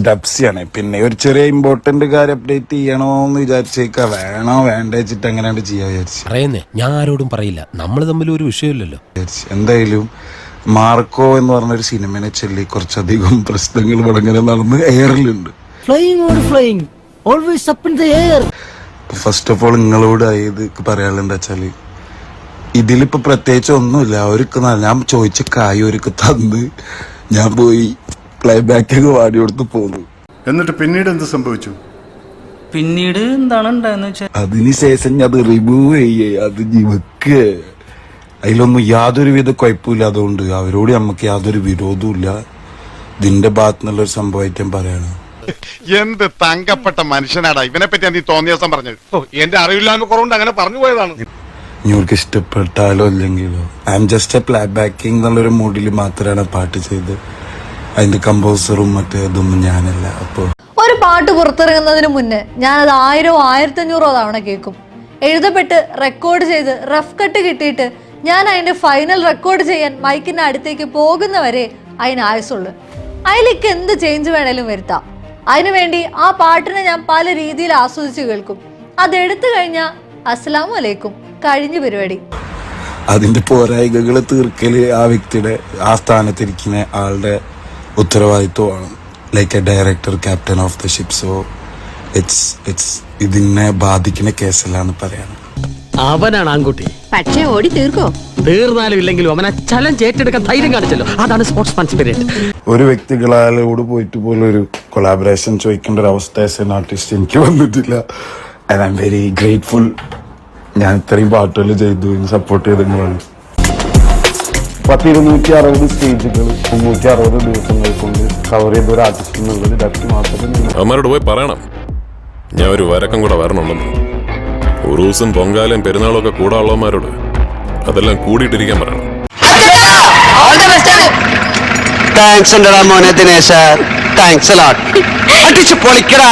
ഡബ്സിയാണ്. പിന്നെ ഒരു ചെറിയ ഇമ്പോർട്ടന്റ് കാര്യം അപ്ഡേറ്റ് ചെയ്യണോന്ന് വിചാരിച്ചേക്കാ. വേണോ വേണ്ട വെച്ചിട്ട് എങ്ങനെയാണ് ചെയ്യാ വിചാരിച്ചു. പറയുന്നേ ഞാൻ ആരോടും പറയില്ല, നമ്മൾ തമ്മിൽ ഒരു വിഷയമില്ലല്ലോ. എന്തായാലും മാർക്കോ എന്ന് പറഞ്ഞൊരു സിനിമനെ ചൊല്ലി കുറച്ചധികം പ്രശ്നങ്ങൾ വളരെ നടന്ന് എയറിലുണ്ട്. ഫസ്റ്റ് ഓഫ് ഓൾ നിങ്ങളോട് ഇത് പറയാനുള്ളത് വെച്ചാല് ഇതിലിപ്പോ പ്രത്യേകിച്ച് ഒന്നുമില്ല. അവർക്ക് ഞാൻ ചോദിച്ച കായ് അവർക്ക് തന്ന് ഞാൻ പോയി പ്ലേ ബാക്കൊക്കെ പാടി കൊടുത്ത് പോന്നു. എന്നിട്ട് പിന്നീട് എന്ത് സംഭവിച്ചു? പിന്നീട് എന്താണ് ഉണ്ടായെന്ന് വെച്ചാൽ അതിനുശേഷം ഞാൻ അത് റിമൂവ് ചെയ്യേ, അത് വെക്ക്. അതിലൊന്നും യാതൊരുവിധ കുഴപ്പമില്ല. അതുകൊണ്ട് അവരോട് നമുക്ക് യാതൊരു വിരോധവും ഇല്ല. ഇതിന്റെ ഭാഗത്തു നിന്നുള്ളൊരു സംഭവമായിട്ട് ഞാൻ പറയാണ്. എന്ത് തങ്കപ്പെട്ട മനുഷ്യനാടാ ഇവനെ പറ്റി നീ തോന്നിയ ദിവസം പറഞ്ഞത്. എന്റെ അറിവില്ലായ്മ കുറവുണ്ട് അങ്ങനെ പറഞ്ഞു പോയതാണ്. ഇവർക്ക് ഇഷ്ടപ്പെട്ടാലോ അല്ലെങ്കിലോ I am just A play backing എന്നുള്ളൊരു മൂഡിൽ മാത്രമാണ് പാട്ട് ചെയ്ത്. അതിന്റെ കമ്പോസറും മറ്റേ ഇതൊന്നും ഞാനല്ല. അപ്പൊ ഒരു പാട്ട് പുറത്തിറങ്ങുന്നതിന് മുന്നേ ഞാനത് 1000 1500 തവണ കേൾക്കും. എഴുതപ്പെട്ട് റെക്കോർഡ് ചെയ്ത് റഫ് കട്ട് കിട്ടിയിട്ട് ഞാൻ അതിന്റെ ഫൈനൽ റെക്കോർഡ് ചെയ്യാൻ മൈക്കിന്റെ അടുത്തേക്ക് പോകുന്നവരെ അതിന് ആയുസുള്ളു. അതിലേക്ക് എന്ത് ചേഞ്ച് വേണേലും വരുത്താം. അതിനുവേണ്ടി ആ പാട്ടിനെ ഞാൻ പല രീതിയിൽ ആസ്വദിച്ച് കേൾക്കും. അതെടുത്തു കഴിഞ്ഞാൽ അസ്സലാമു അലൈക്കും, കഴിഞ്ഞ പരിപാടി. അതിന്റെ പോരായികകളെ തീർക്കല് ആ വ്യക്തിയുടെ ആ സ്ഥാനത്തിരിക്കുന്ന ആളുടെ ഉത്തരവാദിത്വമാണ്. Like A director, captain of the ship. So it's ഇതിനെ ബാധിക്കുന്ന കേസല്ലാന്ന് പറയാണ്. അവനാണ് ആൺകുട്ടി. പക്ഷേ ഓടി തീർക്കോ? തീർന്നാലും ഇല്ലെങ്കിലും അവനെ ചലഞ്ച് ഏറ്റെടുക്കാൻ ധൈര്യം കാണിച്ചല്ലോ. അതാണ് സ്പോർട്സ്മാൻ സ്പിരിറ്റ്. ഒരു വ്യക്തികളോട് പോയിട്ട് പോലും ഒരു കൊളാബറേഷൻ ചോദിക്കേണ്ട ഒരു അവസ്ഥ ആസ് എൻ ആർട്ടിസ്റ്റ് എനിക്ക് വന്നിട്ടില്ല. And I am very grateful. ഞാൻ ഇത്രയും പാട്ടുകൾ ചെയ്തു, സപ്പോർട്ട് ചെയ്തതാണ്. 260 സ്റ്റേജുകൾ 360 ദിവസങ്ങൾ കൊണ്ട് കവർ ചെയ്ത ഒരു ആർട്ടിസ്റ്റ് എന്നുള്ളത് ഡബ്സി മാത്രമേ. അവന്മാരോട് പോയി പറയണം ഞാൻ ഒരു വരക്കം കൂടെ വരണുണ്ടെന്ന്. ഒരു ദിവസം പൊങ്കാലയും പെരുന്നാളും ഒക്കെ കൂടെ ഉള്ളവന്മാരോട് അതെല്ലാം കൂടിയിട്ടിരിക്കാൻ പറയണം. താങ്ക്സ് ഉണ്ടടാ മോനെ ദിനേശ. താങ്ക്സ് അടിച്ചു പൊളിക്കടാ.